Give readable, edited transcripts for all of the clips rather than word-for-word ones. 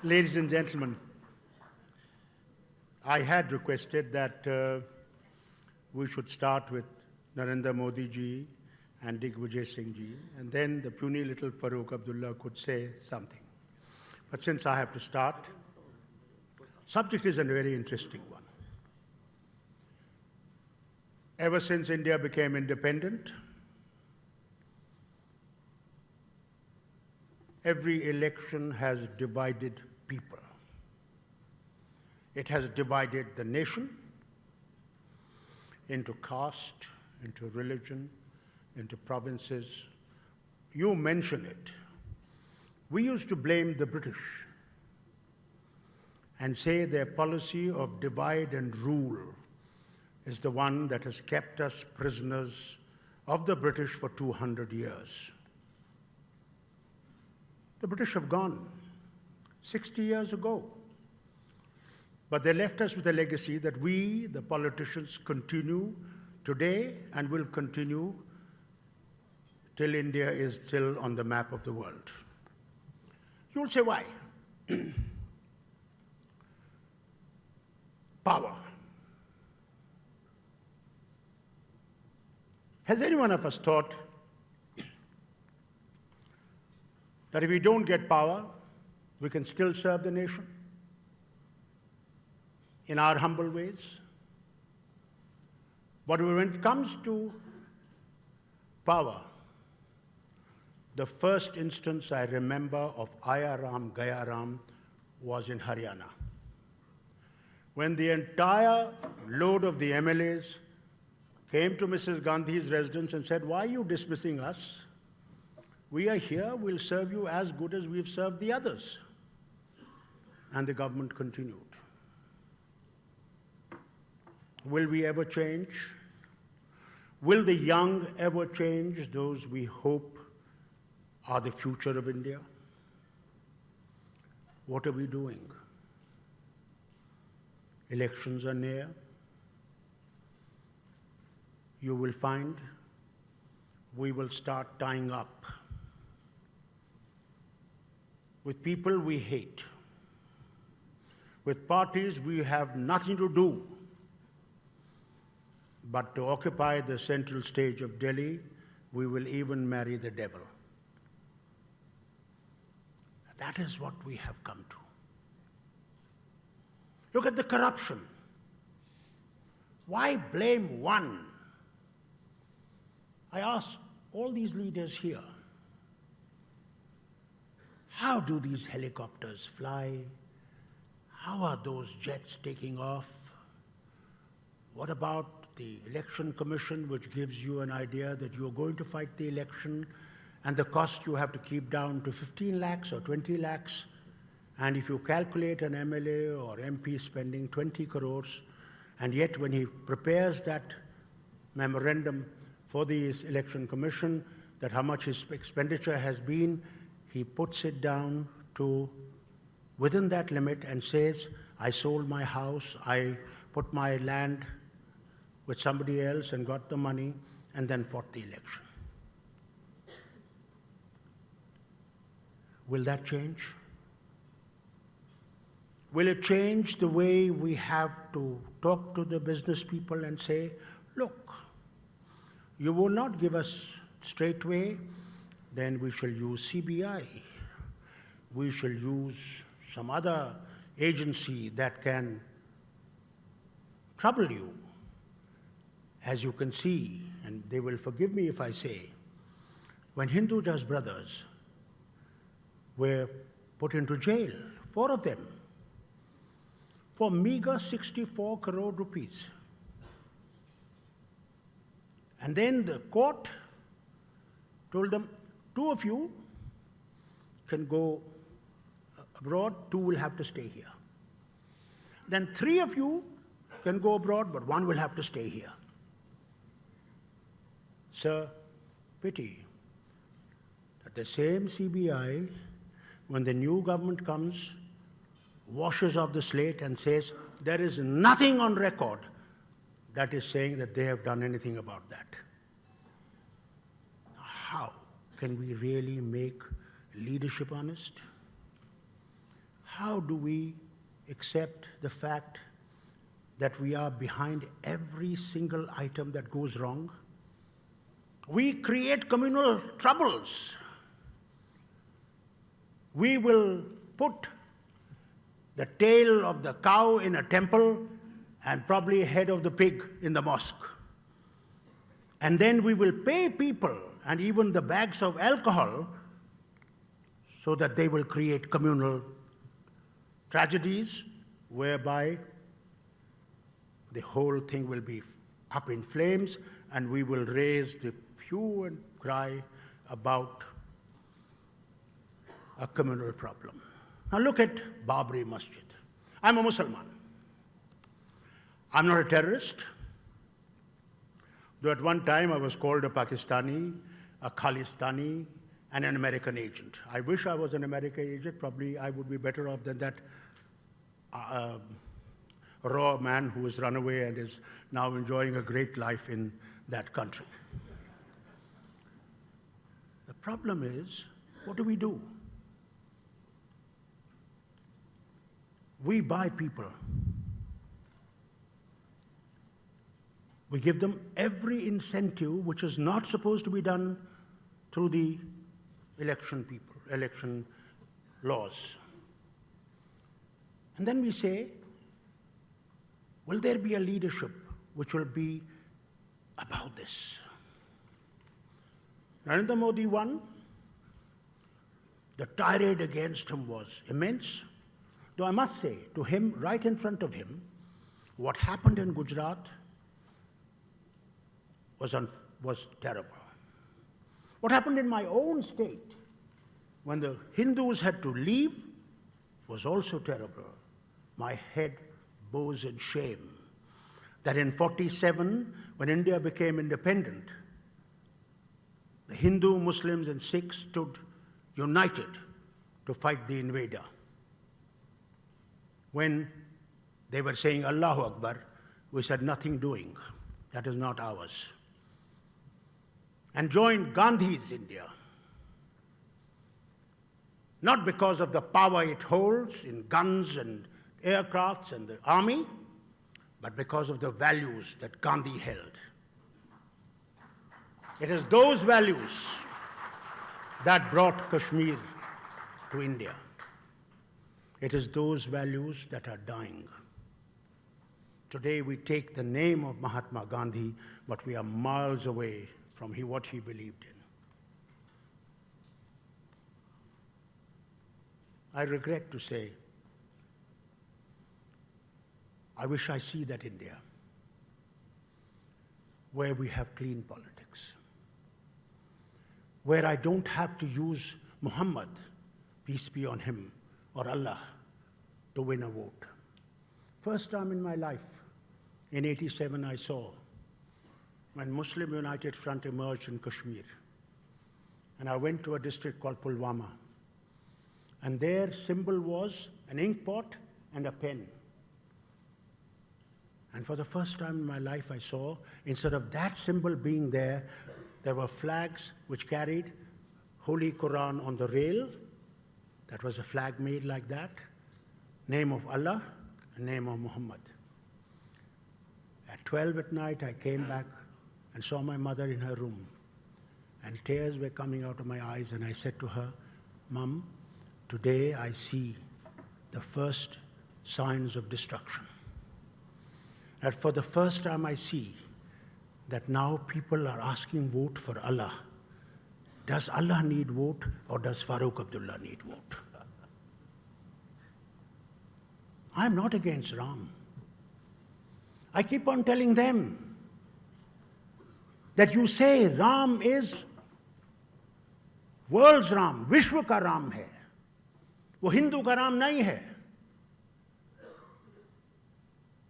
Ladies and gentlemen, I had requested that we should start with Narendra Modi ji and Digvijay Singh ji, and then the puny little Farooq Abdullah could say something. But since I have to start, subject is a very interesting one. Ever since India became independent, every election has divided people. It has divided the nation into caste, into religion, into provinces. You mention it. We used to blame the British and say their policy of divide and rule is the one that has kept us prisoners of the British for 200 years. The British have gone 60 years ago. But they left us with a legacy that we, the politicians, continue today and will continue till India is still on the map of the world. You'll say, why? Power. Has any one of us thought that if we don't get power, we can still serve the nation in our humble ways? But when it comes to power, the first instance I remember of Aya Ram, Gaya Ram was in Haryana, when the entire load of the MLAs came to Mrs. Gandhi's residence and said, why are you dismissing us? We are here, we'll serve you as good as we've served the others. And the government continued. Will we ever change? Will the young ever change, those we hope are the future of India? What are we doing? Elections are near. You will find we will start tying up with people we hate, with parties we have nothing to do but to occupy the central stage of Delhi. We will even marry the devil. That is what we have come to. Look at the corruption. Why blame one? I ask all these leaders here, how do these helicopters fly? How are those jets taking off? What about the election commission, which gives you an idea that you're going to fight the election and the cost you have to keep down to 15 lakhs or 20 lakhs? And if you calculate an MLA or MP spending 20 crores, and yet when he prepares that memorandum for the election commission, that how much his expenditure has been, he puts it down to within that limit and says, I sold my house, I put my land with somebody else and got the money, and then fought the election. Will that change? Will it change the way we have to talk to the business people and say, look, you will not give us straightway, then we shall use CBI. We shall use some other agency that can trouble you. As you can see, and they will forgive me if I say, when Hinduja's brothers were put into jail, 4 of them, for meager 64 crore rupees. And then the court told them, 2 of you can go abroad, 2 will have to stay here. Then 3 of you can go abroad, but 1 will have to stay here. Sir, pity that the same CBI, when the new government comes, washes off the slate and says, there is nothing on record that is saying that they have done anything about that. How can we really make leadership honest? How how do we accept the fact that we are behind every single item that goes wrong? We create communal troubles. We will put the tail of the cow in a temple and probably head of the pig in the mosque. And then we will pay people and even the bags of alcohol so that they will create communal tragedies whereby the whole thing will be up in flames and we will raise the hue and cry about a communal problem. Now look at Babri Masjid. I'm a Muslim. I'm not a terrorist. Though at one time I was called a Pakistani, a Khalistani, and an American agent. I wish I was an American agent. Probably I would be better off than that raw man who has run away and is now enjoying a great life in that country. The problem is, what do? We buy people. We give them every incentive which is not supposed to be done through the election laws. And then we say, will there be a leadership which will be about this? Narendra Modi won. The tirade against him was immense. Though I must say, to him, right in front of him, what happened in Gujarat was terrible. What happened in my own state, when the Hindus had to leave, was also terrible. My head bows in shame that in 47, when India became independent, the Hindu, Muslims, and Sikhs stood united to fight the invader. When they were saying Allahu Akbar, we said nothing doing. That is not ours. And joined Gandhi's India. Not because of the power it holds in guns and aircrafts and the army, but because of the values that Gandhi held. It is those values that brought Kashmir to India. It is those values that are dying. Today we take the name of Mahatma Gandhi, but we are miles away from what he believed in. I regret to say, I wish I see that India, where we have clean politics, where I don't have to use Muhammad, peace be on him, or Allah, to win a vote. First time in my life, in 87, I saw when Muslim United Front emerged in Kashmir. And I went to a district called Pulwama. And their symbol was an ink pot and a pen. And for the first time in my life, I saw, instead of that symbol being there, there were flags which carried Holy Quran on the rail. That was a flag made like that. Name of Allah and name of Muhammad. At 12 at night, I came back and saw my mother in her room. And tears were coming out of my eyes, and I said to her, Mom, today I see the first signs of destruction. And for the first time I see that now people are asking vote for Allah. Does Allah need vote, or does Farooq Abdullah need vote? I'm not against Ram. I keep on telling them that you say Ram is world's Ram, Vishwa ka Ram hai. वो हिंदू का राम नहीं है.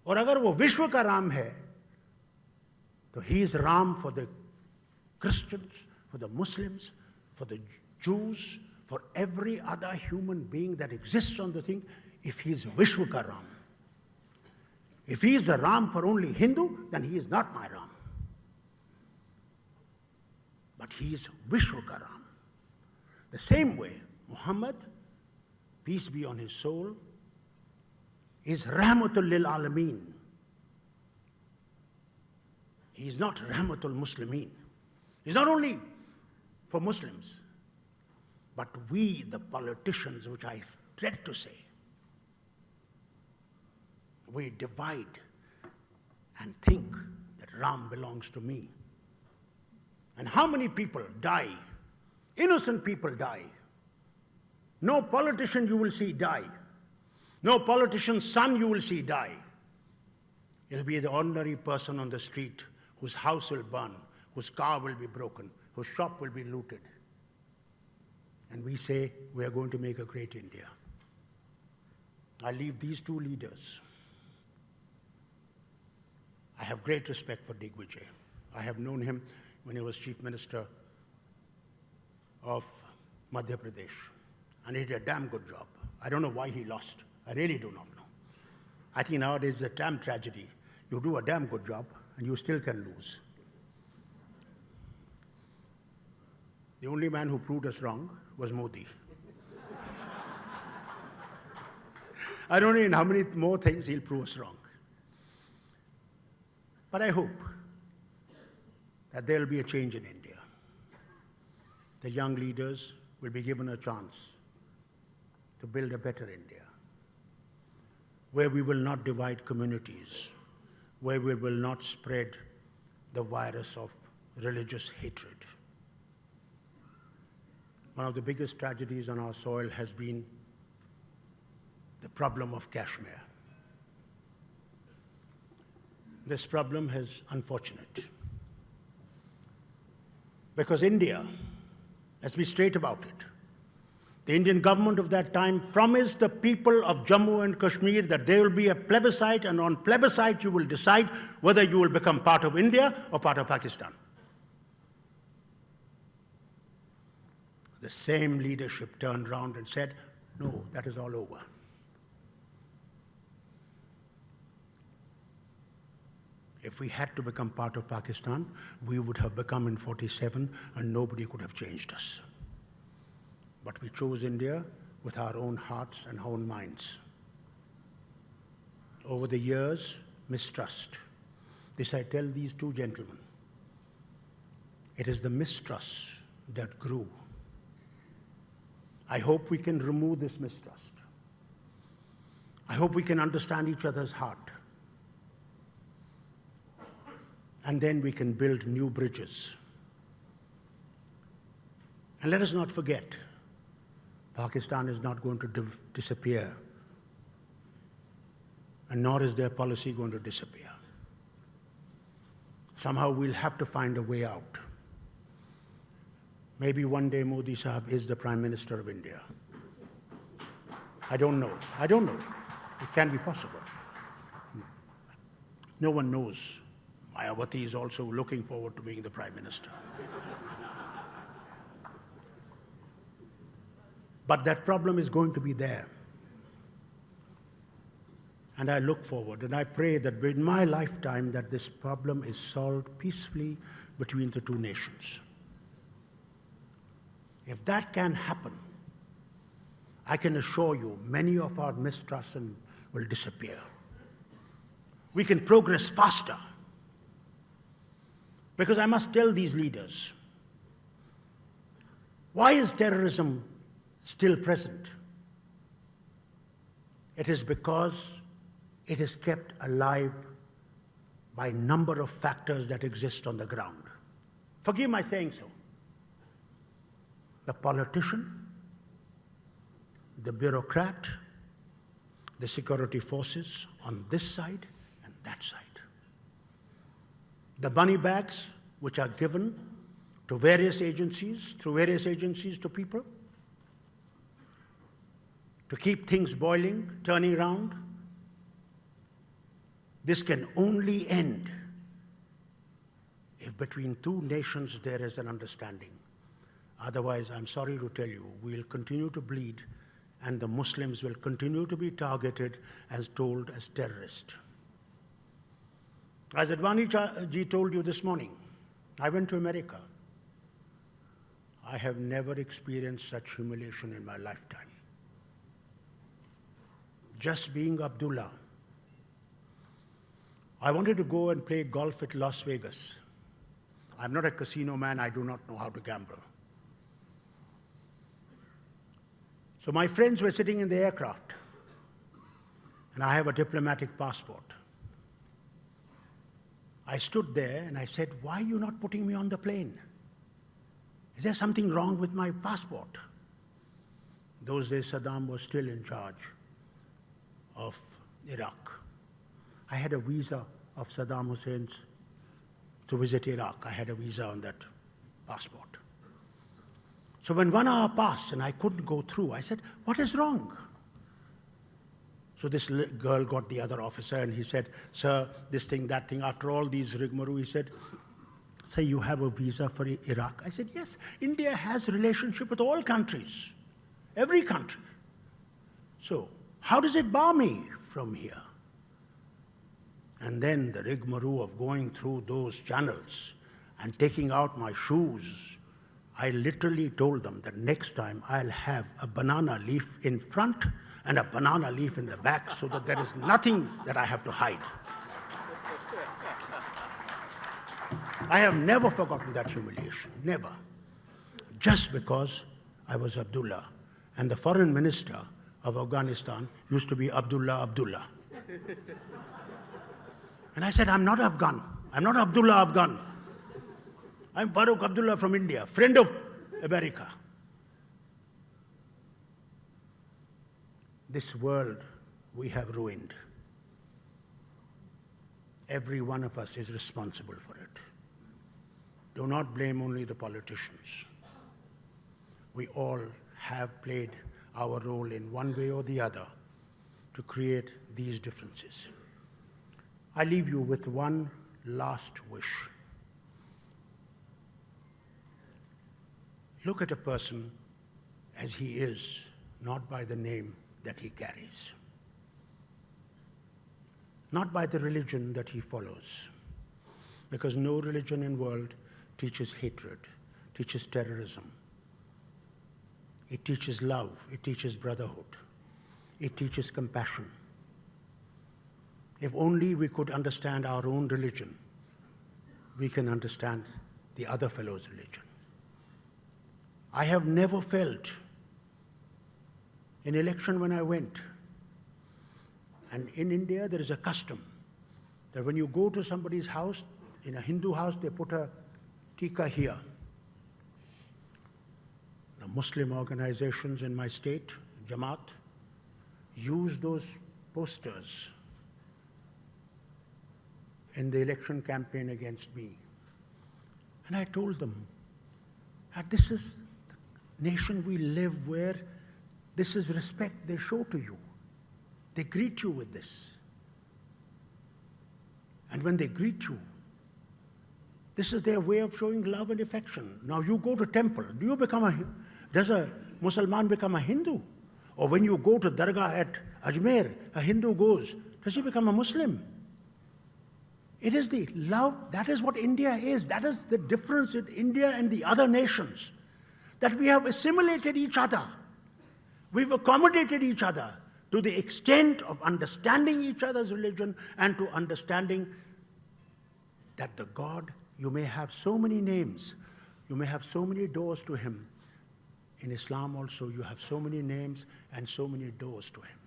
और अगर वो विश्व का राम है, तो he is Ram for the Christians, for the Muslims, for the Jews, for every other human being that exists on the thing, if he is Vishwa ka Ram. If he is a Ram for only Hindu, then he is not my Ram. But he is Vishwa ka Ram. The same way, Muhammad, peace be on his soul, is Rahmatul lil Alameen. He is not Rahmatul Muslimeen. He's not only for Muslims, but we, the politicians, which I dread to say, we divide and think that Ram belongs to me. And how many people die? Innocent people die. No politician you will see die. No politician's son you will see die. It'll be the ordinary person on the street whose house will burn, whose car will be broken, whose shop will be looted. And we say we are going to make a great India. I leave these two leaders. I have great respect for Digvijay. I have known him when he was Chief Minister of Madhya Pradesh. And he did a damn good job. I don't know why he lost. I really do not know. I think nowadays it's a damn tragedy. You do a damn good job and you still can lose. The only man who proved us wrong was Modi. I don't know in how many more things he'll prove us wrong. But I hope that there will be a change in India. The young leaders will be given a chance to build a better India, where we will not divide communities, where we will not spread the virus of religious hatred. One of the biggest tragedies on our soil has been the problem of Kashmir. This problem is unfortunate because India, let's be straight about it, the Indian government of that time promised the people of Jammu and Kashmir that there will be a plebiscite, and on plebiscite you will decide whether you will become part of India or part of Pakistan. The same leadership turned around and said, no, that is all over. If we had to become part of Pakistan, we would have become in 47 and nobody could have changed us. But we chose India with our own hearts and our own minds. Over the years, mistrust. This I tell these two gentlemen. It is the mistrust that grew. I hope we can remove this mistrust. I hope we can understand each other's heart. And then we can build new bridges. And let us not forget, Pakistan is not going to disappear, and nor is their policy going to disappear. Somehow we'll have to find a way out. Maybe one day Modi Sahab is the Prime Minister of India. I don't know. I don't know. It can be possible. No one knows. Mayawati is also looking forward to being the Prime Minister. But that problem is going to be there. And I look forward and I pray that in my lifetime that this problem is solved peacefully between the two nations. If that can happen, I can assure you many of our mistrusts will disappear. We can progress faster. Because I must tell these leaders, why is terrorism still present? It is because it is kept alive by a number of factors that exist on the ground. Forgive my saying so. The politician, the bureaucrat, the security forces on this side and that side. The money bags which are given to various agencies, through various agencies to people, to keep things boiling, turning around. This can only end if between two nations there is an understanding. Otherwise, I'm sorry to tell you, we'll continue to bleed and the Muslims will continue to be targeted as told as terrorists. As Advani ji told you this morning, I went to America. I have never experienced such humiliation in my lifetime. just being Abdullah. I wanted to go and play golf at Las Vegas. I'm not a casino man, I do not know how to gamble. So my friends were sitting in the aircraft, and I have a diplomatic passport. I stood there and I said, "Why are you not putting me on the plane? Is there something wrong with my passport?" Those days, Saddam was still in charge of Iraq. I had a visa of Saddam Hussein's to visit Iraq. I had a visa on that passport. So when 1 hour passed and I couldn't go through, I said, "What is wrong?" So this girl got the other officer and he said, "Sir, this thing, that thing," after all these rigmarole, he said, "Sir, you have a visa for Iraq?" I said, "Yes, India has relationship with all countries, every country. So how does it bar me from here?" And then the rigmarole of going through those channels and taking out my shoes, I literally told them that next time I'll have a banana leaf in front and a banana leaf in the back so that there is nothing that I have to hide. I have never forgotten that humiliation, never. Just because I was Abdullah. And the foreign minister of Afghanistan used to be Abdullah. And I said, "I'm not Afghan. I'm not Abdullah Afghan. I'm Farooq Abdullah from India, friend of America." This world we have ruined. Every one of us is responsible for it. Do not blame only the politicians. We all have played our role in one way or the other to create these differences. I leave you with one last wish. Look at a person as he is, not by the name that he carries, not by the religion that he follows, because no religion in the world teaches hatred, teaches terrorism. It teaches love, it teaches brotherhood, it teaches compassion. If only we could understand our own religion, we can understand the other fellow's religion. I have never felt in election when I went, and in India there is a custom that when you go to somebody's house, in a Hindu house, they put a tika here. The Muslim organizations in my state, Jamaat, use those posters in the election campaign against me. And I told them that this is the nation we live where this is respect they show to you. They greet you with this. And when they greet you, this is their way of showing love and affection. Now you go to temple, does a Muslim become a Hindu? Or when you go to Dargah at Ajmer, a Hindu goes, does he become a Muslim? It is the love, that is what India is. That is the difference in India and the other nations. That we have assimilated each other. We've accommodated each other to the extent of understanding each other's religion and to understanding that the God, you may have so many names, you may have so many doors to him. In Islam also, you have so many names and so many doors to him.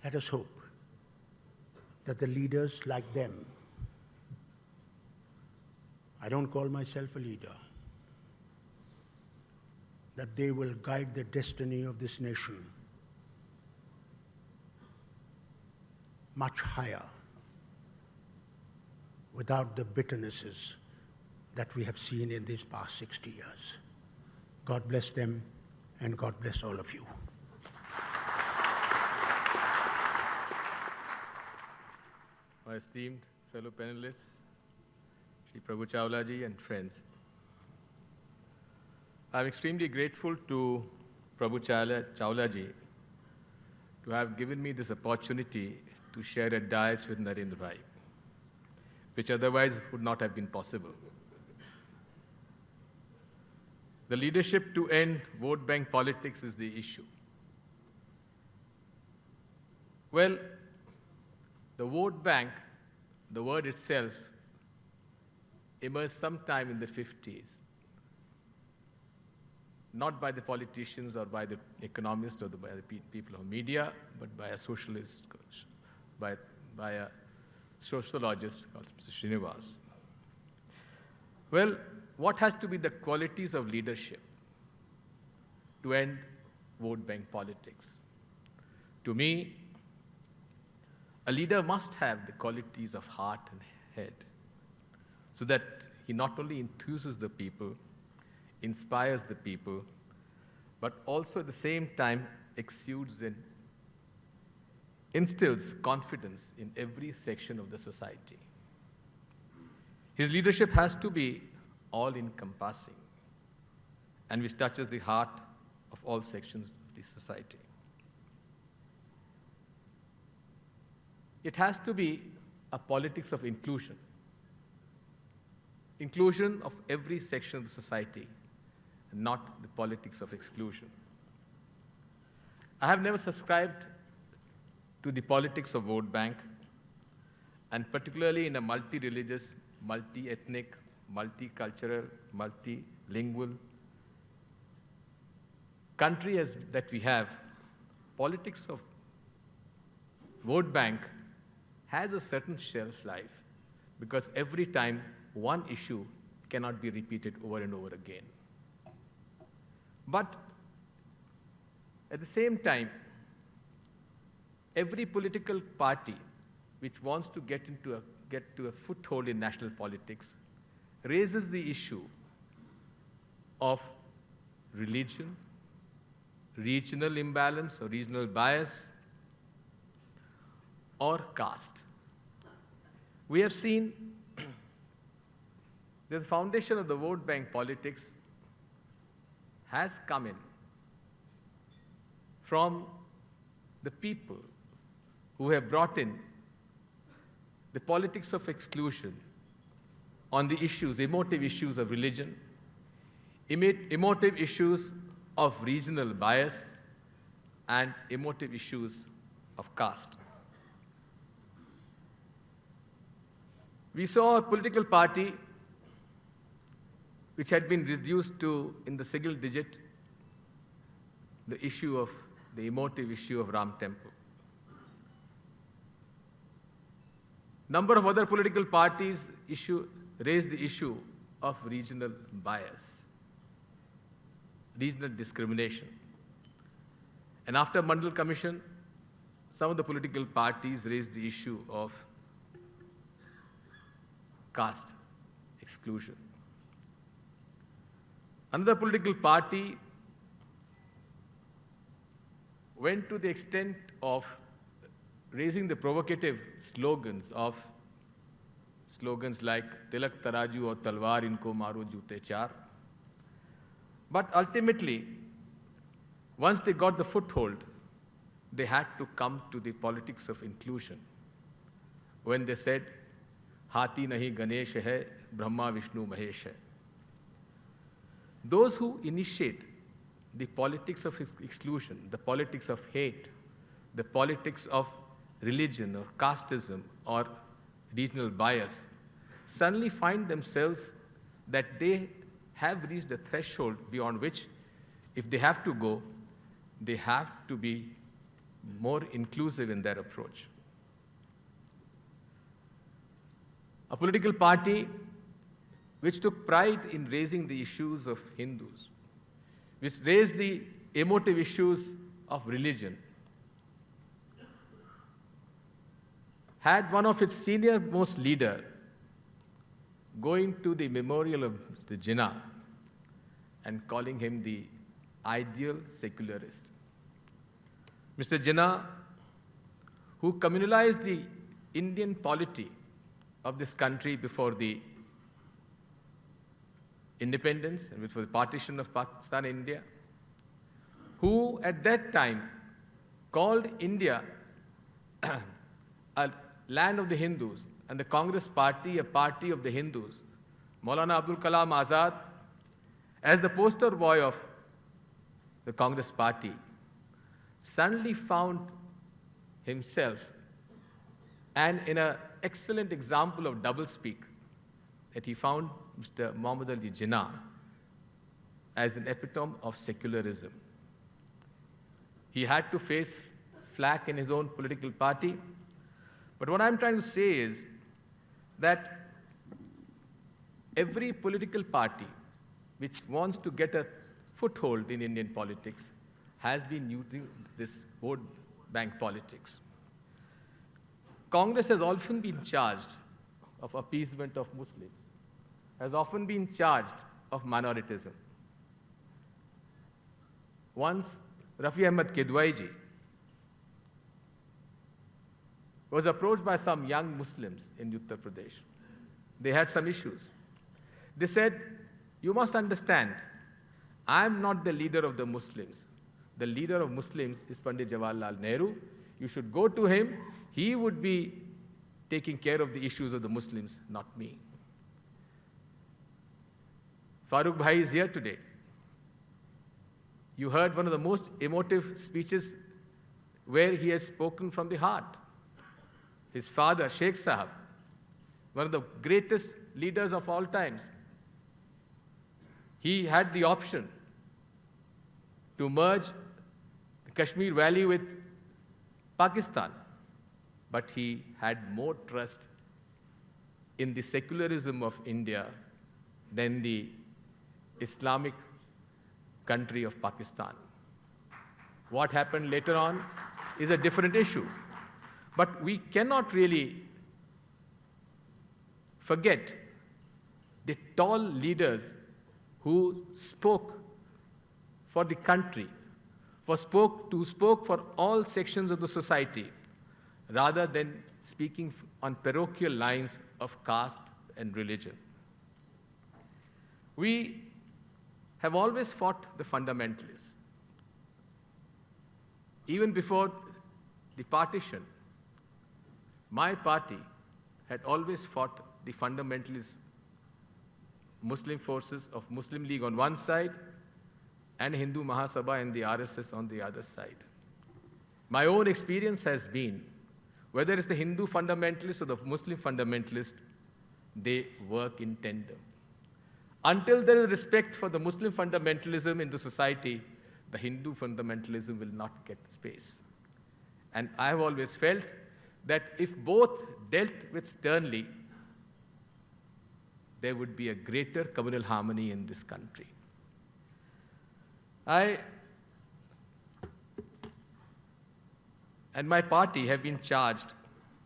Let us hope that the leaders like them, I don't call myself a leader, that they will guide the destiny of this nation much higher without the bitternesses that we have seen in these past 60 years. God bless them, and God bless all of you. My esteemed fellow panelists, Shri Prabhu Chawla ji and friends, I'm extremely grateful to Prabhu Chawla ji to have given me this opportunity to share a dais with Narendra Bhai, which otherwise would not have been possible. The leadership to end vote bank politics is the issue. Well, the vote bank, the word itself, emerged sometime in the 50s, not by the politicians or by the economists or by the people of media, but by a socialist, by a sociologist called Mr. Srinivas. Well, what has to be the qualities of leadership to end vote bank politics? To me, a leader must have the qualities of heart and head, so that he not only enthuses the people, inspires the people, but also at the same time exudes and instills confidence in every section of the society. His leadership has to be all-encompassing and which touches the heart of all sections of the society. It has to be a politics of inclusion. Inclusion of every section of the society, and not the politics of exclusion. I have never subscribed to the politics of vote bank, and particularly in a multi-religious, multi-ethnic, multicultural, multilingual country that we have, politics of vote bank has a certain shelf life, because every time one issue cannot be repeated over and over again. But at the same time, every political party which wants to get to a foothold in national politics raises the issue of religion, regional imbalance or regional bias, or caste. We have seen the foundation of the vote bank politics has come in from the people who have brought in the politics of exclusion on the issues, emotive issues of religion, emotive issues of regional bias, and emotive issues of caste. We saw a political party which had been reduced to, in the single digit, the issue of the emotive issue of Ram Temple. Number of other political parties raised the issue of regional bias, regional discrimination. And after Mandal Commission, some of the political parties raised the issue of caste exclusion. Another political party went to the extent of raising the provocative slogans like Tilak Taraju or Talwar Inko Maro Jute Char. But ultimately, once they got the foothold, they had to come to the politics of inclusion when they said, Hati nahi Ganesh hai, Brahma Vishnu Mahesh hai. Those who initiate the politics of exclusion, the politics of hate, the politics of religion or casteism or regional bias, suddenly find themselves that they have reached a threshold beyond which, if they have to go, they have to be more inclusive in their approach. A political party which took pride in raising the issues of Hindus, which raised the emotive issues of religion, had one of its senior most leader going to the memorial of the Jinnah and calling him the ideal secularist. Mr. Jinnah, who communalized the Indian polity of this country before the independence and before the partition of Pakistan and India, who at that time called India a land of the Hindus and the Congress party a party of the Hindus, Maulana Abdul Kalam Azad, as the poster boy of the Congress party, suddenly found himself, and in an excellent example of doublespeak that he found Mr. Muhammad Ali Jinnah as an epitome of secularism. He had to face flack in his own political party, but what I'm trying to say is that every political party which wants to get a foothold in Indian politics has been using this vote bank politics. Congress has often been charged of appeasement of Muslims, has often been charged of minoritism. Once, Rafi Ahmed Kidwaiji was approached by some young Muslims in Uttar Pradesh. They had some issues. They said, "You must understand, I'm not the leader of the Muslims. The leader of Muslims is Pandit Jawaharlal Nehru. You should go to him. He would be taking care of the issues of the Muslims, not me." Farooq Bhai is here today. You heard one of the most emotive speeches where he has spoken from the heart. His father, Sheikh Sahab, one of the greatest leaders of all times, he had the option to merge the Kashmir Valley with Pakistan, but he had more trust in the secularism of India than the Islamic country of Pakistan. What happened later on is a different issue. But we cannot really forget the tall leaders who spoke for the country, who spoke for all sections of the society, rather than speaking on parochial lines of caste and religion. We have always fought the fundamentalists. Even before the partition, my party had always fought the fundamentalist Muslim forces of Muslim League on one side and Hindu Mahasabha and the RSS on the other side. My own experience has been, whether it's the Hindu fundamentalist or the Muslim fundamentalist, they work in tandem. Until there is respect for the Muslim fundamentalism in the society, the Hindu fundamentalism will not get space. And I have always felt that if both dealt with sternly, there would be a greater communal harmony in this country. I and my party have been charged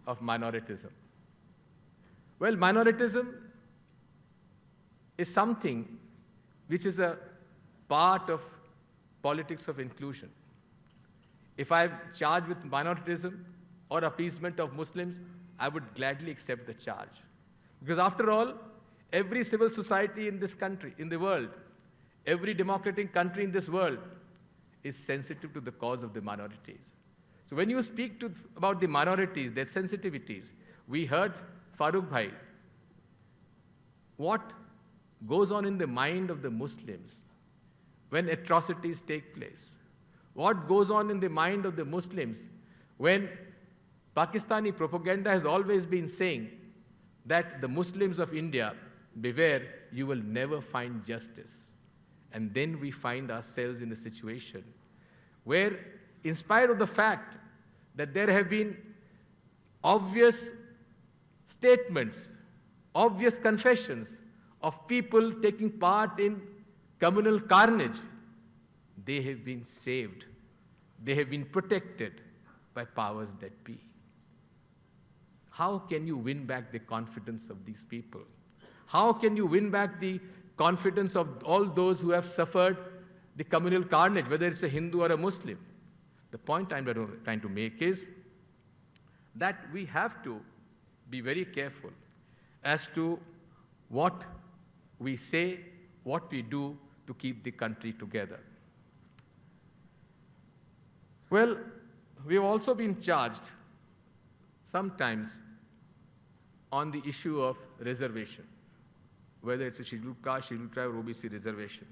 of minoritism. Well, minoritism is something which is a part of politics of inclusion. If I'm charged with minoritism or appeasement of Muslims, I would gladly accept the charge. Because after all, every civil society in this country, in the world, every democratic country in this world is sensitive to the cause of the minorities. So when you speak about the minorities, their sensitivities, we heard Farooq Bhai, what goes on in the mind of the Muslims when atrocities take place? What goes on in the mind of the Muslims when Pakistani propaganda has always been saying that the Muslims of India, beware, you will never find justice. And then we find ourselves in a situation where, in spite of the fact that there have been obvious statements, obvious confessions of people taking part in communal carnage, they have been saved. They have been protected by powers that be. How can you win back the confidence of these people? How can you win back the confidence of all those who have suffered the communal carnage, whether it's a Hindu or a Muslim? The point I'm trying to make is that we have to be very careful as to what we say, what we do to keep the country together. Well, we've also been charged sometimes on the issue of reservation, whether it's a scheduled caste, scheduled tribe, or OBC reservation.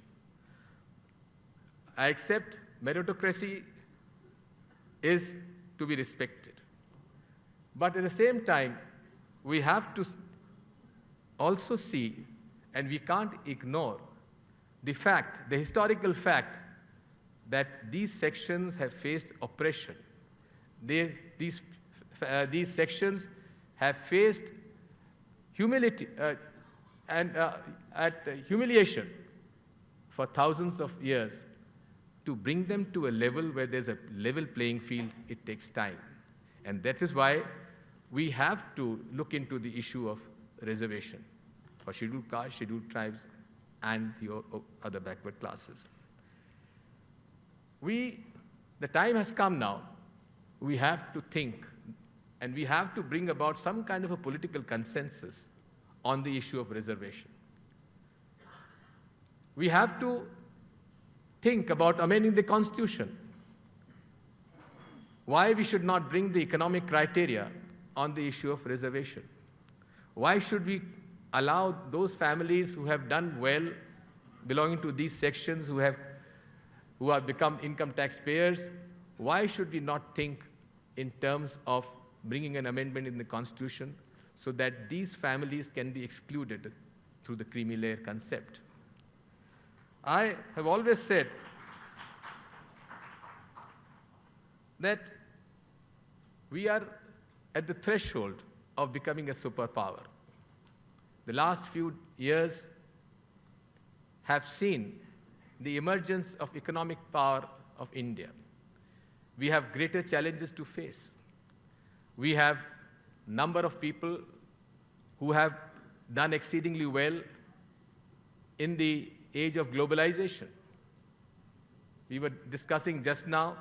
I accept meritocracy is to be respected. But at the same time, we have to also see, and we can't ignore, the fact, the historical fact, that these sections have faced oppression. These sections have faced humility humiliation for thousands of years. To bring them to a level where there's a level playing field, it takes time. And that is why we have to look into the issue of reservation for scheduled castes, scheduled tribes, and the other backward classes. The time has come now. We have to think, and we have to bring about some kind of a political consensus on the issue of reservation. We have to think about amending the Constitution. Why we should not bring the economic criteria on the issue of reservation? Why should we allow those families who have done well, belonging to these sections, who have become income tax payers? Why should we not think in terms of bringing an amendment in the Constitution so that these families can be excluded through the creamy layer concept? I have always said that we are at the threshold of becoming a superpower. The last few years have seen the emergence of economic power of India. We have greater challenges to face. We have a number of people who have done exceedingly well in the age of globalization. We were discussing just now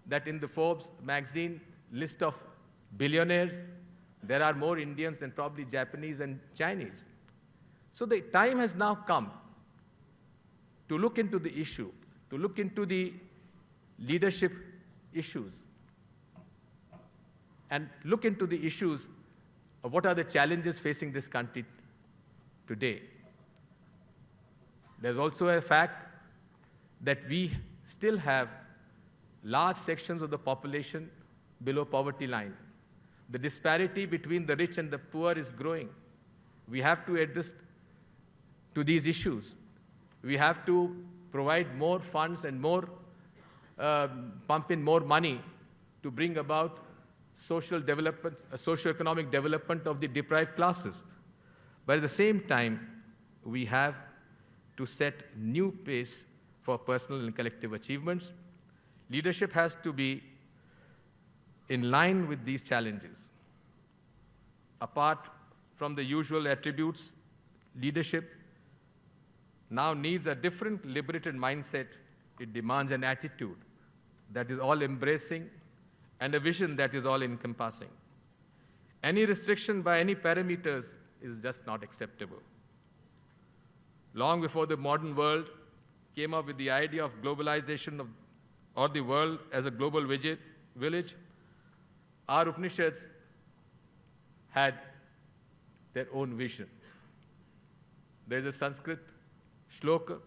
that in the Forbes magazine list of billionaires, there are more Indians than probably Japanese and Chinese. So the time has now come to look into the issue, to look into the leadership issues, and look into the issues of what are the challenges facing this country today. There's also a fact that we still have large sections of the population below poverty line. The disparity between the rich and the poor is growing. We have to address to these issues. We have to provide more funds and pump in more money to bring about social development, socio-economic development of the deprived classes. But at the same time, we have to set new pace for personal and collective achievements. Leadership has to be in line with these challenges. Apart from the usual attributes, leadership now needs a different liberated mindset. It demands an attitude that is all-embracing and a vision that is all-encompassing. Any restriction by any parameters is just not acceptable. Long before the modern world came up with the idea of globalization or the world as a global village, our Upanishads had their own vision. There is a Sanskrit shloka,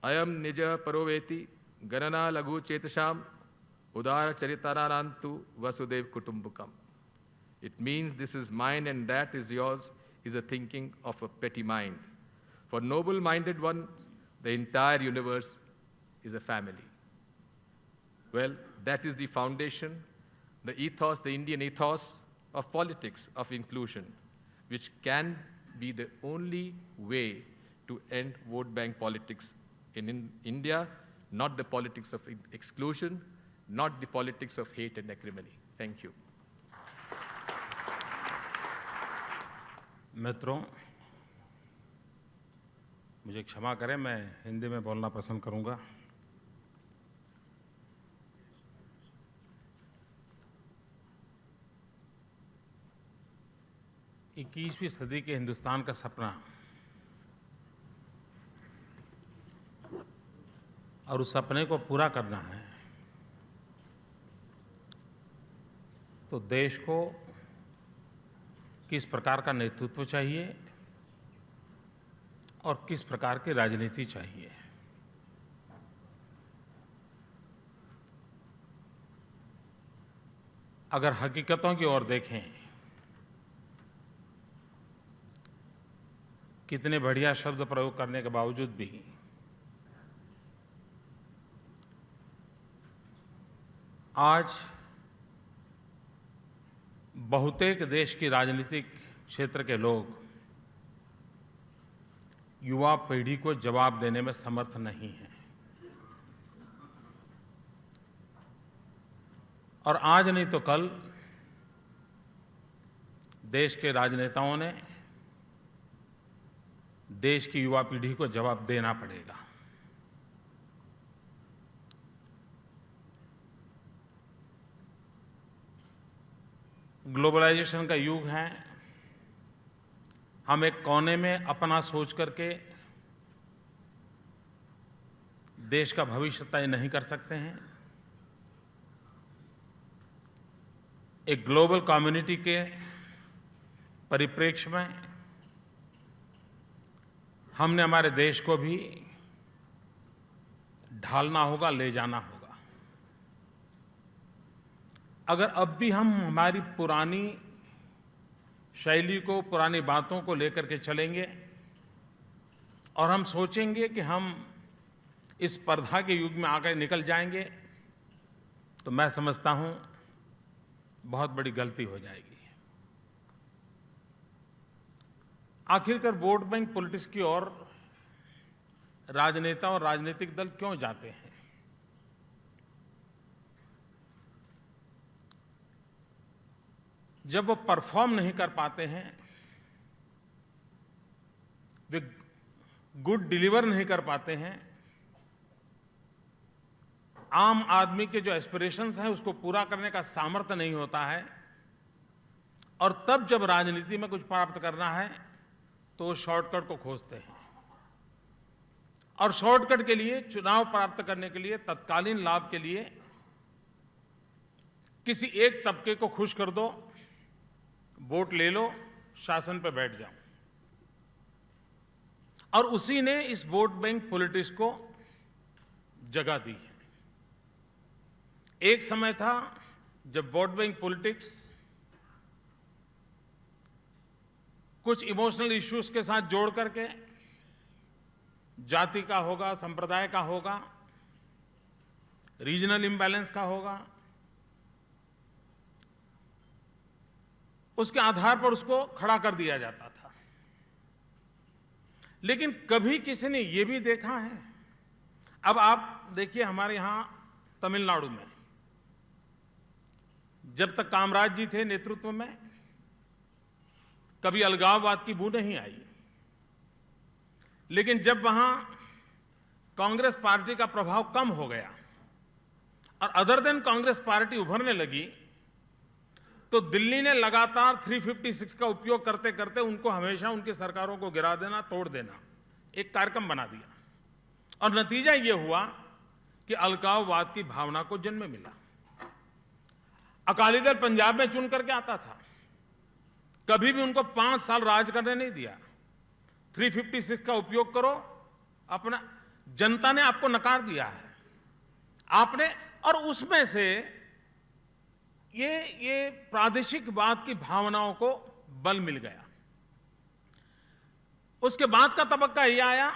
Ayam nija paroveti ganana lagu chetasham udara charitaranantu vasudev kutumbukam. It means this is mine and that is yours is a thinking of a petty mind. For noble-minded ones, the entire universe is a family. Well, that is the foundation, the ethos, the Indian ethos of politics, of inclusion, which can be the only way to end vote bank politics in India, not the politics of exclusion, not the politics of hate and acrimony. Thank you. मित्रों, मुझे क्षमा करें, मैं हिंदी में बोलना पसंद करूंगा। इक्कीसवीं सदी के हिंदुस्तान का सपना और उस सपने को पूरा करना है तो देश को किस प्रकार का नेतृत्व चाहिए और किस प्रकार की राजनीति चाहिए। अगर हकीकतों की ओर देखें, कितने बढ़िया शब्द प्रयोग करने के बावजूद भी आज बहुतेक देश की राजनीतिक क्षेत्र के लोग युवा पीढ़ी को जवाब देने में समर्थ नहीं हैं। और आज नहीं तो कल देश के राजनेताओं ने देश की युवा पीढ़ी को जवाब देना पड़ेगा। ग्लोबलाइजेशन का युग है। हम एक कोने में अपना सोच करके देश का भविष्य तय नहीं कर सकते हैं। एक ग्लोबल कम्युनिटी के परिप्रेक्ष्य में हमने हमारे देश को भी ढालना होगा, ले जाना होगा। अगर अब भी हम हमारी पुरानी शैली को, पुरानी बातों को लेकर के चलेंगे और हम सोचेंगे कि हम इस स्पर्धा के युग में आकर निकल जाएंगे, तो मैं समझता हूं बहुत बड़ी गलती हो जाएगी। आखिरकार वोट बैंक पॉलिटिक्स की ओर राजनेता और राजनीतिक दल क्यों जाते हैं? जब वो परफॉर्म नहीं कर पाते हैं, वे गुड डिलीवर नहीं कर पाते हैं, आम आदमी के जो एस्पिरेशंस हैं उसको पूरा करने का सामर्थ्य नहीं होता है, और तब जब राजनीति में कुछ प्राप्त करना है तो वो शॉर्टकट को खोजते हैं। और शॉर्टकट के लिए, चुनाव प्राप्त करने के लिए, तत्कालीन लाभ के लिए किसी एक तबके को खुश कर दो, वोट ले लो, शासन पे बैठ जाओ। और उसी ने इस वोट बैंक पॉलिटिक्स को जगह दी है। एक समय था जब वोट बैंक पॉलिटिक्स कुछ इमोशनल इश्यूज के साथ जोड़ करके जाति का होगा, संप्रदाय का होगा, रीजनल इंबैलेंस का होगा, उसके आधार पर उसको खड़ा कर दिया जाता था। लेकिन कभी किसी ने यह भी देखा है? अब आप देखिए, हमारे यहां तमिलनाडु में जब तक कामराज जी थे नेतृत्व में, कभी अलगाववाद की बू नहीं आई। लेकिन जब वहां कांग्रेस पार्टी का प्रभाव कम हो गया और अदर देन कांग्रेस पार्टी उभरने लगी, तो दिल्ली ने लगातार 356 का उपयोग करते करते उनको हमेशा उनकी सरकारों को गिरा देना, तोड़ देना एक कार्यक्रम बना दिया। और नतीजा यह हुआ कि अलगाववाद की भावना को जन्म मिला। अकाली दल पंजाब में चुन करके आता था, कभी भी उनको 5 साल राज करने नहीं दिया। 356 का उपयोग करो, अपना जनता ने आपको नकार दिया है आपने। और उसमें से ये प्रादेशिकवाद की भावनाओं को बल मिल गया। उसके बाद का तबक्का यह आया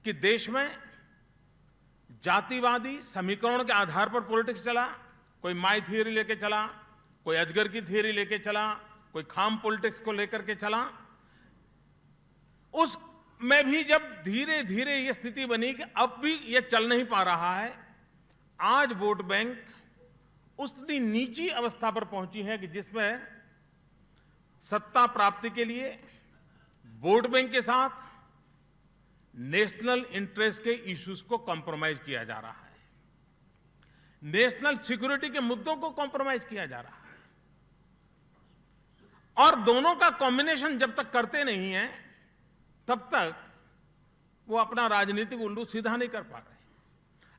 कि देश में जातिवादी समीकरण के आधार पर पॉलिटिक्स चला। कोई माई थियरी लेके चला, कोई अजगर की थियरी लेके चला, कोई खाम पॉलिटिक्स को लेकर के चला। उसमें भी जब धीरे धीरे ये स्थिति बनी कि अब भी ये चल नहीं पा रहा है, आज वोट बैंक उतनी नीची अवस्था पर पहुंची है कि जिसमें सत्ता प्राप्ति के लिए वोट बैंक के साथ नेशनल इंटरेस्ट के इश्यूज को कॉम्प्रोमाइज किया जा रहा है, नेशनल सिक्योरिटी के मुद्दों को कॉम्प्रोमाइज किया जा रहा है। और दोनों का कॉम्बिनेशन जब तक करते नहीं है, तब तक वो अपना राजनीतिक उल्लू सीधा नहीं कर पा रहे।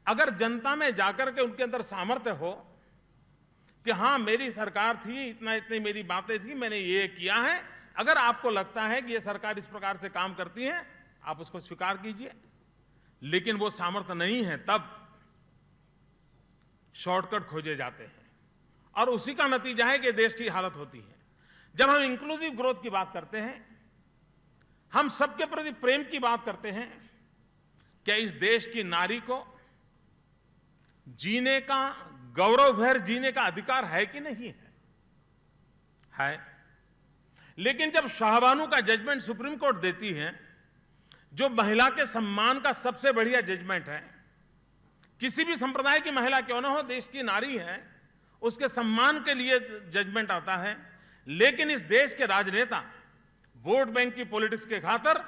अगर जनता में जाकर के उनके अंदर सामर्थ्य हो कि हां मेरी सरकार थी, इतनी मेरी बातें थी, मैंने ये किया है, अगर आपको लगता है कि ये सरकार इस प्रकार से काम करती है, आप उसको स्वीकार कीजिए। लेकिन वो सामर्थ्य नहीं है, तब शॉर्टकट खोजे जाते हैं। और उसी का नतीजा है कि देश की हालत होती है। जब हम इंक्लूसिव ग्रोथ की बात करते हैं, हम सबके प्रति प्रेम की बात करते हैं, क्या इस देश की नारी को जीने का, गौरवभर जीने का अधिकार है कि नहीं है? है। लेकिन जब शाहबानो का जजमेंट सुप्रीम कोर्ट देती है, जो महिला के सम्मान का सबसे बढ़िया जजमेंट है, किसी भी संप्रदाय की महिला क्यों ना हो, देश की नारी है, उसके सम्मान के लिए जजमेंट आता है, लेकिन इस देश के राजनेता वोट बैंक की पॉलिटिक्स के खातिर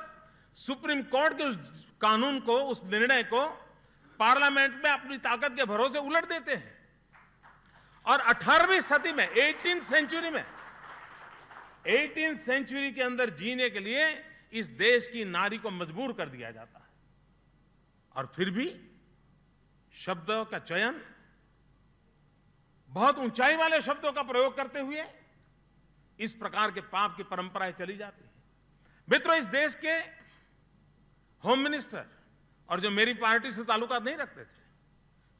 सुप्रीम कोर्ट के उस कानून को, उस निर्णय को पार्लियामेंट में अपनी ताकत के भरोसे उलट देते हैं। और 18वीं सदी में, 18th सेंचुरी के अंदर जीने के लिए इस देश की नारी को मजबूर कर दिया जाता है। और फिर भी शब्दों का चयन, बहुत ऊंचाई वाले शब्दों का प्रयोग करते हुए इस प्रकार के पाप की परंपराएं चली जाती है। मित्रों, इस देश के होम मिनिस्टर, और जो मेरी पार्टी से ताल्लुकात नहीं रखते थे,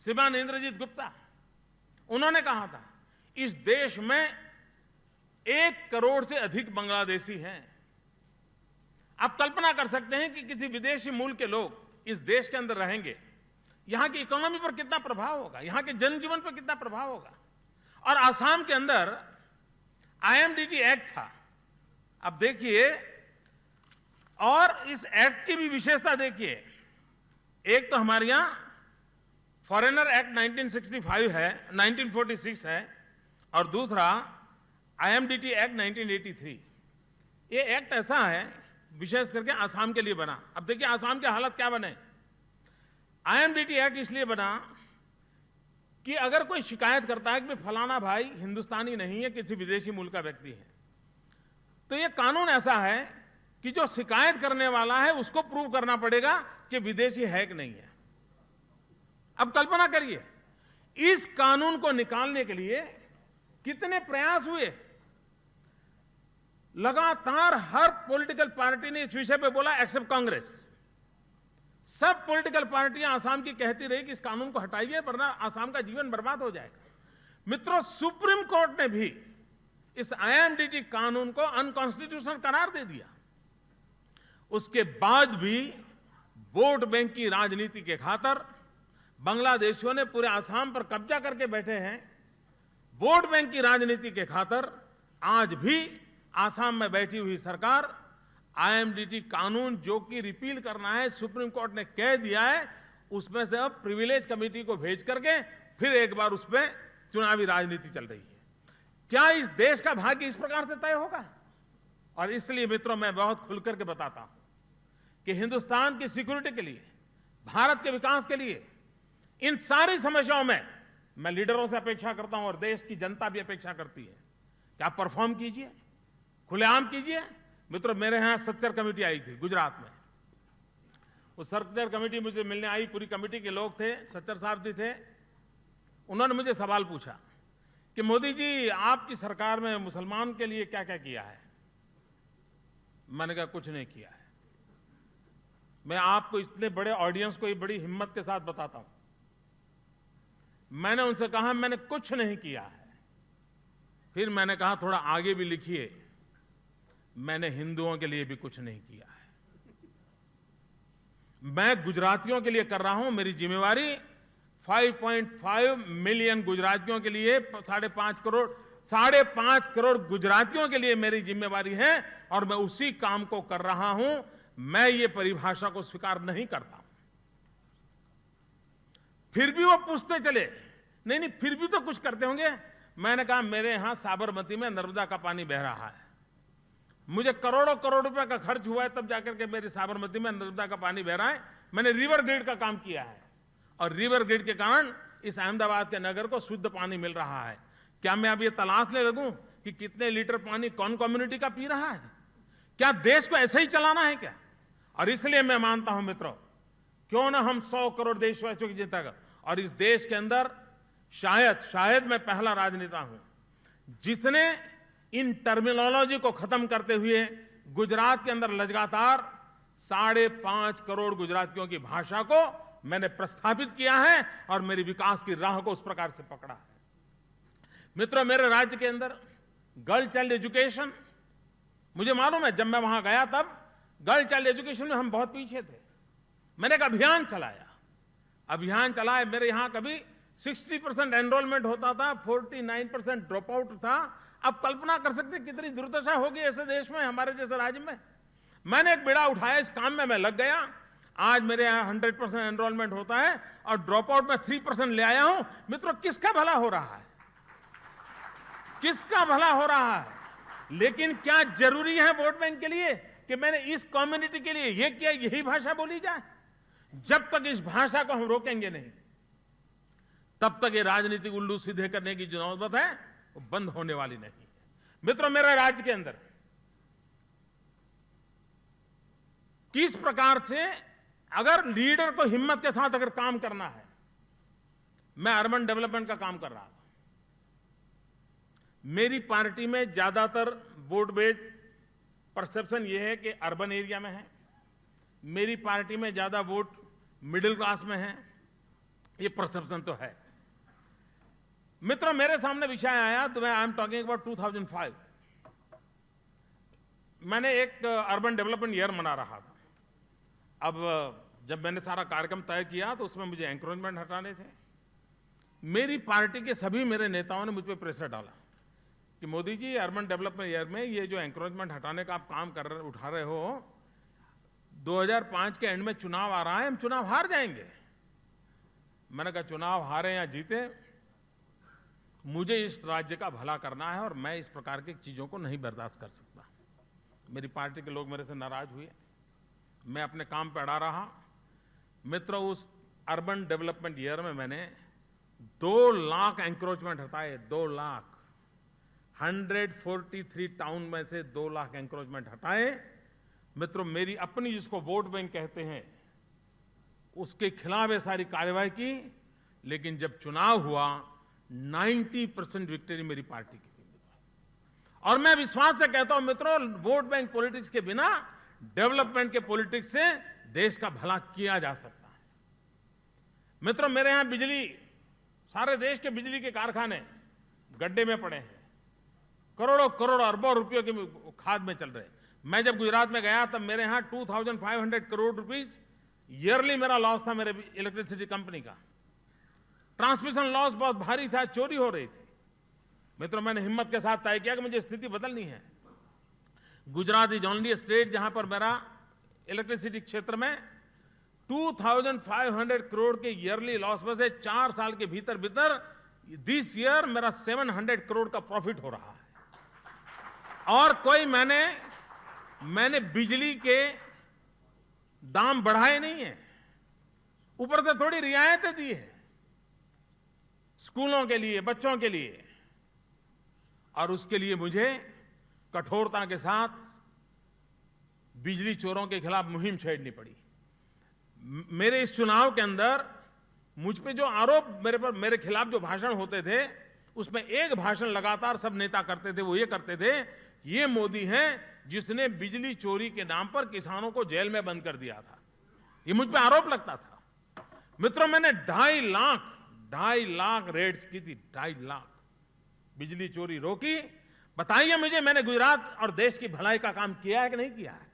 श्रीमान इंद्रजीत गुप्ता, उन्होंने कहा था इस देश में 1 करोड़ से अधिक बांग्लादेशी हैं। आप कल्पना कर सकते हैं कि किसी विदेशी मूल के लोग इस देश के अंदर रहेंगे, यहां की इकोनॉमी पर कितना प्रभाव होगा, यहां के जनजीवन पर कितना प्रभाव होगा। और आसाम के अंदर IMDT एक्ट था, अब देखिए, और इस एक्ट की भी विशेषता देखिए। एक तो हमारे यहां फॉरेनर एक्ट 1965 है, 1946 है, और दूसरा IMDT एक्ट 1983। ये एक्ट ऐसा है, विशेष करके आसाम के लिए बना। अब देखिए आसाम की हालत क्या बने। IMDT एक्ट इसलिए बना कि अगर कोई शिकायत करता है कि फलाना भाई हिंदुस्तानी नहीं है, किसी विदेशी मूल का व्यक्ति है, तो ये कानून ऐसा है कि जो शिकायत करने वाला है उसको प्रूव करना पड़ेगा कि विदेशी है कि नहीं है। अब कल्पना करिए, इस कानून को निकालने के लिए कितने प्रयास हुए। लगातार हर पॉलिटिकल पार्टी ने इस विषय पे बोला, एक्सेप्ट कांग्रेस। सब पॉलिटिकल पार्टियां आसाम की कहती रही कि इस कानून को हटाइए, वरना आसाम का जीवन बर्बाद हो जाएगा। मित्रों, सुप्रीम कोर्ट ने भी इस IMDT कानून को अनकॉन्स्टिट्यूशनल करार दे दिया। उसके बाद भी वोट बैंक की राजनीति के खातिर बांग्लादेशियों ने पूरे आसाम पर कब्जा करके बैठे हैं। वोट बैंक की राजनीति के खातिर आज भी आसाम में बैठी हुई सरकार IMDT कानून जो कि रिपील करना है, सुप्रीम कोर्ट ने कह दिया है, उसमें से अब प्रिविलेज कमेटी को भेज करके फिर एक बार उस पर चुनावी राजनीति चल रही है। क्या इस देश का भाग्य इस प्रकार से तय होगा? और इसलिए मित्रों, मैं बहुत खुलकर के बताता हूं कि हिंदुस्तान की सिक्योरिटी के लिए, भारत के विकास के लिए, इन सारी समस्याओं में मैं लीडरों से अपेक्षा करता हूं और देश की जनता भी अपेक्षा करती है कि आप परफॉर्म कीजिए, खुलेआम कीजिए। मित्रों, मेरे यहां सच्चर कमेटी आई थी गुजरात में। वो सच्चर कमेटी मुझे मिलने आई, पूरी कमेटी के लोग थे, सच्चर साहब भी थे। उन्होंने मुझे सवाल पूछा कि मोदी जी, आपकी सरकार में मुसलमान के लिए क्या क्या किया है? मैंने कहा कुछ नहीं किया है। मैं आपको इतने बड़े ऑडियंस को ये बड़ी हिम्मत के साथ बताता हूं। मैंने उनसे कहा मैंने कुछ नहीं किया है। फिर मैंने कहा थोड़ा आगे भी लिखिए, मैंने हिंदुओं के लिए भी कुछ नहीं किया है। मैं गुजरातियों के लिए कर रहा हूं। मेरी जिम्मेवारी 5.5 मिलियन गुजरातियों के लिए, 5.5 करोड़ गुजरातियों के लिए मेरी जिम्मेवारी है, और मैं उसी काम को कर रहा हूं। मैं ये परिभाषा को स्वीकार नहीं करता। फिर भी वो पूछते चले, नहीं नहीं फिर भी तो कुछ करते होंगे। मैंने कहा मेरे यहां साबरमती में नर्मदा का पानी बह रहा है, मुझे करोड़ों करोड़ रुपए का खर्च हुआ है तब जाकर के मेरी साबरमती में नर्मदा का पानी बह रहा है। मैंने रिवर ग्रिड का काम किया है, और रिवर ग्रिड के कारण इस अहमदाबाद के नगर को शुद्ध पानी मिल रहा है। क्या मैं अब ये तलाशने लगूं कि कितने लीटर पानी कौन कम्युनिटी का पी रहा है? क्या देश को ऐसे ही चलाना है क्या? और इसलिए मैं मानता हूं मित्रों, क्यों ना हम 100 करोड़ देशवासियों की जनता का, और इस देश के अंदर शायद मैं पहला राजनेता हूं जिसने इन टर्मिनोलॉजी को खत्म करते हुए गुजरात के अंदर लगातार 5.5 करोड़ गुजरातियों की भाषा को मैंने प्रस्थापित किया है, और मेरी विकास की राह को उस प्रकार से पकड़ा है। मित्रों, मेरे राज्य के अंदर गर्ल चाइल्ड एजुकेशन, मुझे मालूम है जब मैं वहां गया तब गर्ल चाइल्ड एजुकेशन में हम बहुत पीछे थे। मैंने एक अभियान चलाया। मेरे यहां कभी 60% एनरोलमेंट होता था, 49% ड्रॉप आउट था। अब कल्पना कर सकते कितनी दुर्दशा होगी ऐसे देश में, हमारे जैसे राज्य में। मैंने एक बेड़ा उठाया, इस काम में मैं लग गया। आज मेरे यहाँ 100% एनरोलमेंट होता है और ड्रॉप आउट में 3% ले आया हूं। मित्रों, किसका भला हो रहा है? किसका भला हो रहा है? लेकिन क्या जरूरी है वोट बैंक के लिए कि मैंने इस कम्युनिटी के लिए ये किया, यही भाषा बोली जाए? जब तक इस भाषा को हम रोकेंगे नहीं, तब तक ये राजनीतिक उल्लू सीधे करने की जो नौबत है वो बंद होने वाली नहीं है। मित्रों, मेरे राज्य के अंदर किस प्रकार से अगर लीडर को हिम्मत के साथ अगर काम करना है, मैं अर्बन डेवलपमेंट का काम कर रहा था। मेरी पार्टी में ज्यादातर वोट बेस्ड परसेप्शन यह है कि अर्बन एरिया में है। मेरी पार्टी में ज्यादा वोट मिडिल क्लास में है, ये परसेप्शन तो है। मित्रों, मेरे सामने विषय आया तो आई एम टॉकिंग अबाउट 2005। मैंने एक अर्बन डेवलपमेंट ईयर मना रहा था। अब जब मैंने सारा कार्यक्रम तय किया तो उसमें मुझे एंकरेजमेंट हटाने थे। मेरी पार्टी के सभी मेरे नेताओं ने मुझ पर प्रेशर डाला कि Modi ji, urban development year में ये जो एंकरेजमेंट हटाने का आप काम उठा रहे हो, 2005 के एंड में चुनाव आ रहा है, हम चुनाव हार जाएंगे। मैंने कहा चुनाव हारे या जीते, मुझे इस राज्य का भला करना है और मैं इस प्रकार की चीजों को नहीं बर्दाश्त कर सकता। मेरी पार्टी के लोग मेरे से नाराज हुए, मैं अपने काम पर अड़ा रहा। मित्रों, उस अर्बन डेवलपमेंट ईयर में मैंने 2 लाख एंक्रोचमेंट हटाए। 2 लाख, 143 टाउन में से 2 लाख एंक्रोचमेंट हटाए। मित्रों, मेरी अपनी जिसको वोट बैंक कहते हैं उसके खिलाफ ये सारी कार्यवाही की, लेकिन जब चुनाव हुआ 90% विक्ट्री मेरी पार्टी की थी। और मैं विश्वास से कहता हूं मित्रों, वोट बैंक पॉलिटिक्स के बिना डेवलपमेंट के पॉलिटिक्स से देश का भला किया जा सकता है। मित्रों, मेरे यहां बिजली, सारे देश के बिजली के कारखाने गड्ढे में पड़े हैं, करोड़ों करोड़ अरबों रुपयों की खाद में चल रहे हैं। मैं जब गुजरात में गया तब मेरे यहां 2500 करोड़ रुपीस ईयरली मेरा लॉस था, मेरे इलेक्ट्रिसिटी कंपनी का। ट्रांसमिशन लॉस बहुत भारी था, चोरी हो रही थी। मित्रों, मैंने हिम्मत के साथ तय किया कि मुझे स्थिति बदलनी है। गुजरात इज ओनली स्टेट जहां पर मेरा इलेक्ट्रिसिटी क्षेत्र में 2500 करोड़ के ईयरली लॉस में से 4 साल के भीतर भीतर दिस ईयर मेरा 700 करोड़ का प्रॉफिट हो रहा है। और कोई मैंने बिजली के दाम बढ़ाए नहीं है, ऊपर से थोड़ी रियायतें दी है स्कूलों के लिए, बच्चों के लिए। और उसके लिए मुझे कठोरता के साथ बिजली चोरों के खिलाफ मुहिम छेड़नी पड़ी। मेरे इस चुनाव के अंदर मुझ पे जो आरोप मेरे खिलाफ जो भाषण होते थे, उसमें एक भाषण लगातार सब नेता करते थे। वो ये करते थे, ये मोदी है जिसने बिजली चोरी के नाम पर किसानों को जेल में बंद कर दिया था। ये मुझ पे आरोप लगता था। मित्रों, मैंने 2.5 लाख रेड्स की थी, 2.5 लाख बिजली चोरी रोकी। बताइए मुझे, मैंने गुजरात और देश की भलाई का काम किया है कि नहीं किया है?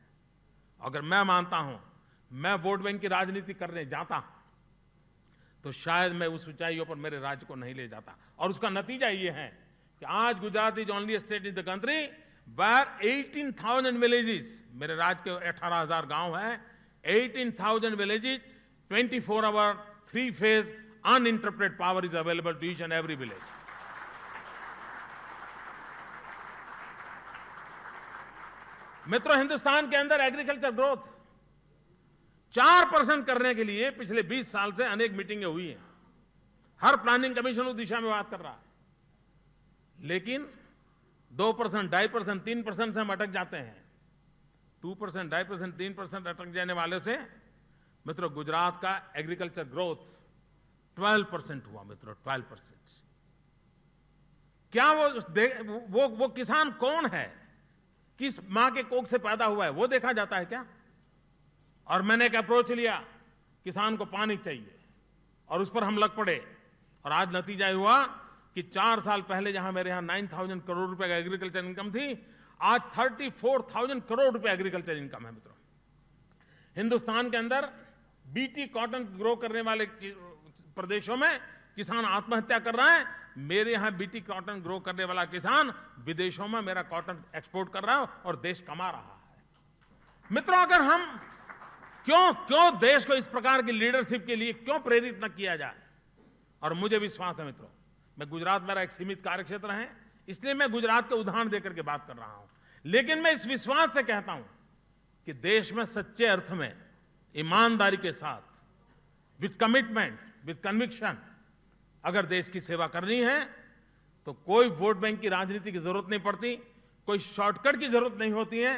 अगर मैं मानता हूं मैं वोट बैंक की राजनीति करने जाता तो शायद मैं उस ऊंचाइयों पर मेरे राज्य को नहीं ले जाता। और उसका नतीजा ये है कि आज Gujarat is only state in the country where 18,000 villages, मेरे राज्य के 18,000 गांव हैं, 18,000 villages, 24 hour 3 phase uninterrupted power is available to each and every village. मित्रों, हिंदुस्तान के अंदर एग्रीकल्चर ग्रोथ 4% करने के लिए पिछले 20 साल से अनेक मीटिंगें हुई हैं। हर प्लानिंग कमीशन उस दिशा में बात कर रहा है, लेकिन 2%, 2.5%, 3% से हम अटक जाते हैं। 2%, 2.5%, 3% अटक जाने वाले से मित्रों गुजरात का एग्रीकल्चर ग्रोथ 12% हुआ। मित्रों, 12%। क्या वो किसान कौन है, किस मां के कोख से पैदा हुआ है, वो देखा जाता है क्या? और मैंने एक अप्रोच लिया, किसान को पानी चाहिए, और उस पर हम लग पड़े। और आज नतीजा हुआ कि 4 साल पहले जहां मेरे यहां 9,000 करोड़ रुपए का एग्रीकल्चर इनकम थी, आज 34,000 करोड़ रुपए एग्रीकल्चर इनकम है मित्रों। हिंदुस्तान के अंदर बीटी कॉटन ग्रो करने वाले प्रदेशों में किसान आत्महत्या कर रहा है, मेरे यहां बीटी कॉटन ग्रो करने वाला किसान विदेशों में मेरा कॉटन एक्सपोर्ट कर रहा है और देश कमा रहा है। मित्रों, अगर हम क्यों देश को इस प्रकार की लीडरशिप के लिए क्यों प्रेरित न किया जाए। और मुझे विश्वास है मित्रों, मैं गुजरात मेरा एक सीमित कार्यक्षेत्र है, इसलिए मैं गुजरात के उदाहरण देकर के बात कर रहा हूं, लेकिन मैं इस विश्वास से कहता हूं कि देश में सच्चे अर्थ में ईमानदारी के साथ, विद कमिटमेंट, विद कन्विक्शन, अगर देश की सेवा करनी है तो कोई वोट बैंक की राजनीति की जरूरत नहीं पड़ती, कोई शॉर्टकट की जरूरत नहीं होती है।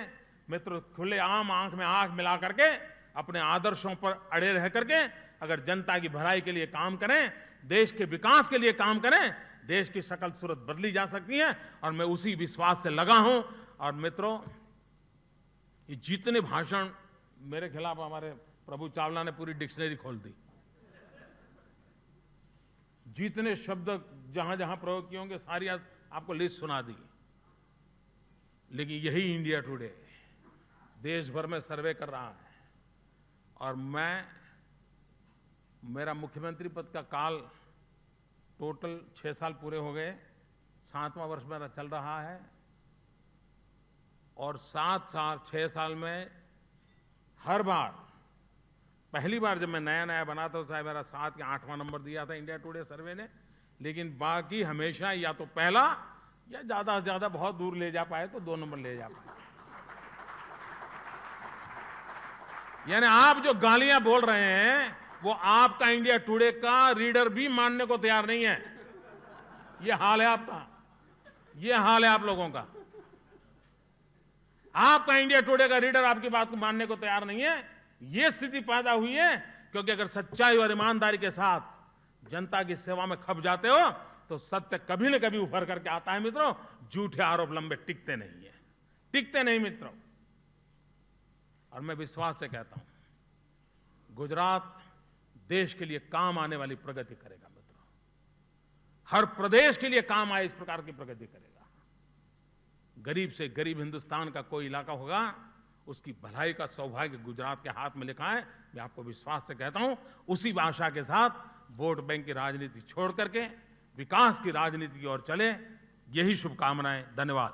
मित्रों, खुले आम आंख में आंख मिला करके अपने आदर्शों पर अड़े रह करके अगर जनता की भलाई के लिए काम करें, देश के विकास के लिए काम करें, देश की शक्ल सूरत बदली जा सकती है। और मैं उसी विश्वास से लगा हूं। और मित्रों, ये जितने भाषण मेरे खिलाफ हमारे प्रभु चावला ने पूरी डिक्शनरी खोल दी, जितने शब्द जहां जहां प्रयोग किए होंगे सारी आज आपको लिस्ट सुना दी। लेकिन यही इंडिया टुडे देश भर में सर्वे कर रहा है और मेरा मुख्यमंत्री पद का काल टोटल 6 साल पूरे हो गए, 7वां वर्ष मेरा चल रहा है और 6 साल में हर बार, पहली बार जब मैं नया बना था शायद मेरा 7 या 8वां नंबर दिया था इंडिया टुडे सर्वे ने, लेकिन बाकी हमेशा या तो पहला या ज्यादा से ज्यादा बहुत दूर ले जा पाए तो 2 नंबर ले जा पाए। यानी आप जो गालियां बोल रहे हैं वो आपका इंडिया टुडे का रीडर भी मानने को तैयार नहीं है। ये हाल है आपका, ये हाल है आप लोगों का। आपका इंडिया टुडे का रीडर आपकी बात को मानने को तैयार नहीं है। ये स्थिति पैदा हुई है क्योंकि अगर सच्चाई और ईमानदारी के साथ जनता की सेवा में खप जाते हो तो सत्य कभी न कभी उभर करके आता है मित्रों। झूठे आरोप लंबे टिकते नहीं है, टिकते नहीं मित्रों। और मैं विश्वास से कहता हूं गुजरात देश के लिए काम आने वाली प्रगति करेगा मित्रों। हर प्रदेश के लिए काम आए इस प्रकार की प्रगति करेगा। गरीब से गरीब हिंदुस्तान का कोई इलाका होगा, उसकी भलाई का सौभाग्य गुजरात के हाथ में लिखा है। मैं आपको विश्वास से कहता हूं, उसी आशा के साथ वोट बैंक की राजनीति छोड़ करके विकास की राजनीति की ओर चले। यही शुभकामनाएं। धन्यवाद।